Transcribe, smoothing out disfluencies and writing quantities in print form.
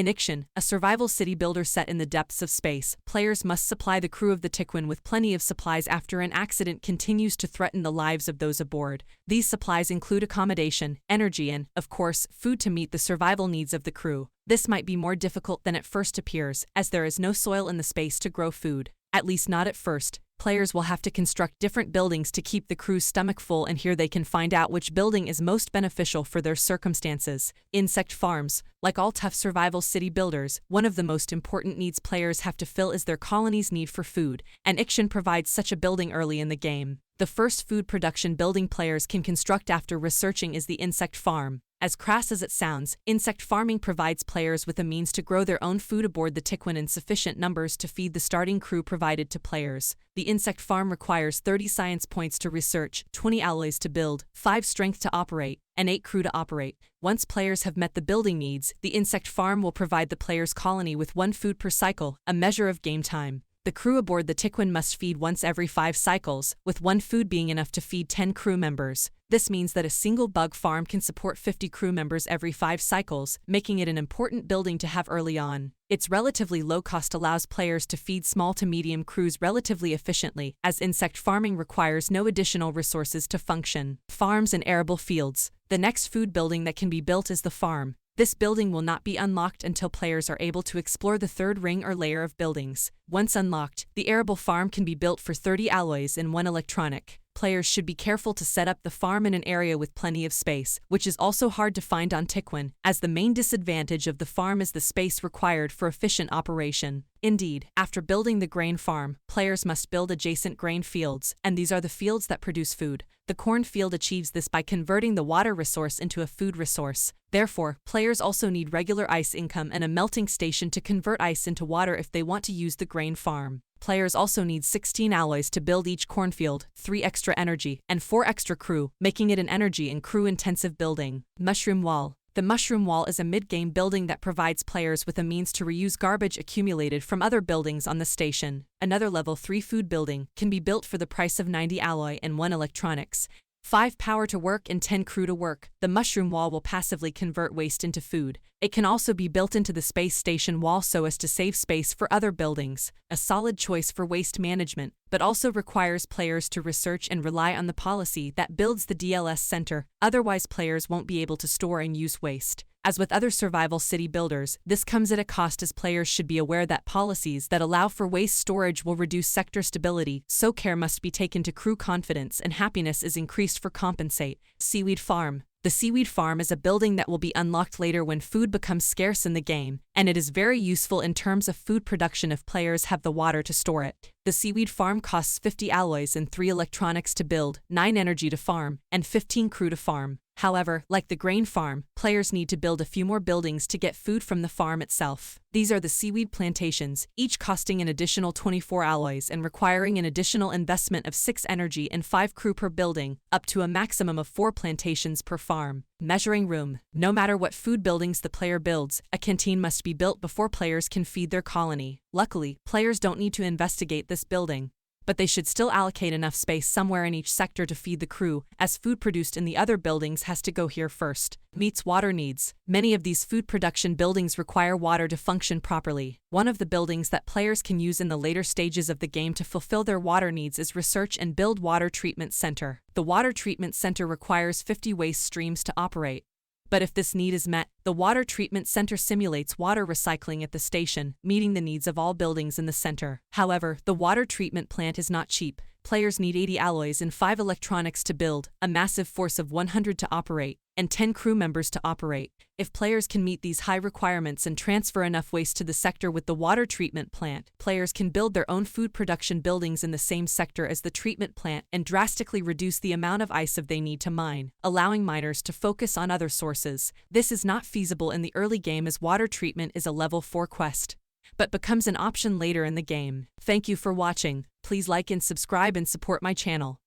In Ixion, a survival city builder set in the depths of space, players must supply the crew of the Tiquin with plenty of supplies after an accident continues to threaten the lives of those aboard. These supplies include accommodation, energy and, of course, food to meet the survival needs of the crew. This might be more difficult than it first appears, as there is no soil in the space to grow food. At least not at first. Players will have to construct different buildings to keep the crew's stomach full, and here they can find out which building is most beneficial for their circumstances. Insect farms. Like all tough survival city builders, one of the most important needs players have to fill is their colony's need for food, and Ixion provides such a building early in the game. The first food production building players can construct after researching is the insect farm. As crass as it sounds, insect farming provides players with a means to grow their own food aboard the Tiquin in sufficient numbers to feed the starting crew provided to players. The insect farm requires 30 science points to research, 20 alloys to build, 5 strength to operate, and 8 crew to operate. Once players have met the building needs, the insect farm will provide the player's colony with 1 food per cycle, a measure of game time. The crew aboard the Tiquin must feed once every 5 cycles, with 1 food being enough to feed 10 crew members. This means that a single bug farm can support 50 crew members every 5 cycles, making it an important building to have early on. Its relatively low cost allows players to feed small to medium crews relatively efficiently, as insect farming requires no additional resources to function. Farms and arable fields. The next food building that can be built is the farm. This building will not be unlocked until players are able to explore the third ring or layer of buildings. Once unlocked, the arable farm can be built for 30 alloys and 1 electronic. Players should be careful to set up the farm in an area with plenty of space, which is also hard to find on Tiquin, as the main disadvantage of the farm is the space required for efficient operation. Indeed, after building the grain farm, players must build adjacent grain fields, and these are the fields that produce food. The corn field achieves this by converting the water resource into a food resource. Therefore, players also need regular ice income and a melting station to convert ice into water if they want to use the grain farm. Players also need 16 alloys to build each cornfield, 3 extra energy, and 4 extra crew, making it an energy and crew-intensive building. Mushroom Wall. The Mushroom Wall is a mid-game building that provides players with a means to reuse garbage accumulated from other buildings on the station. Another level 3 food building can be built for the price of 90 alloy and 1 electronics. 5 power to work and 10 crew to work. The Mushroom Wall will passively convert waste into food. It can also be built into the space station wall so as to save space for other buildings. A solid choice for waste management, but also requires players to research and rely on the policy that builds the DLS center, otherwise players won't be able to store and use waste. As with other survival city builders, this comes at a cost, as players should be aware that policies that allow for waste storage will reduce sector stability, so care must be taken to crew confidence and happiness is increased for compensate. Seaweed Farm. The Seaweed Farm is a building that will be unlocked later when food becomes scarce in the game, and it is very useful in terms of food production if players have the water to store it. The Seaweed Farm costs 50 alloys and 3 electronics to build, 9 energy to farm, and 15 crew to farm. However, like the grain farm, players need to build a few more buildings to get food from the farm itself. These are the seaweed plantations, each costing an additional 24 alloys and requiring an additional investment of 6 energy and 5 crew per building, up to a maximum of 4 plantations per farm. Measuring room. No matter what food buildings the player builds, a canteen must be built before players can feed their colony. Luckily, players don't need to investigate this building, but they should still allocate enough space somewhere in each sector to feed the crew, as food produced in the other buildings has to go here first. Meets water needs. Many of these food production buildings require water to function properly. One of the buildings that players can use in the later stages of the game to fulfill their water needs is Research and Build Water Treatment Center. The Water Treatment Center requires 50 waste streams to operate. But if this need is met, the Water Treatment Center simulates water recycling at the station, meeting the needs of all buildings in the center. However, the water treatment plant is not cheap. Players need 80 alloys and 5 electronics to build, a massive force of 100 to operate, and 10 crew members to operate. If players can meet these high requirements and transfer enough waste to the sector with the water treatment plant, players can build their own food production buildings in the same sector as the treatment plant and drastically reduce the amount of ice they need to mine, allowing miners to focus on other sources. This is not feasible in the early game as water treatment is a level 4 quest, but becomes an option later in the game. Thank you for watching. Please like and subscribe and support my channel.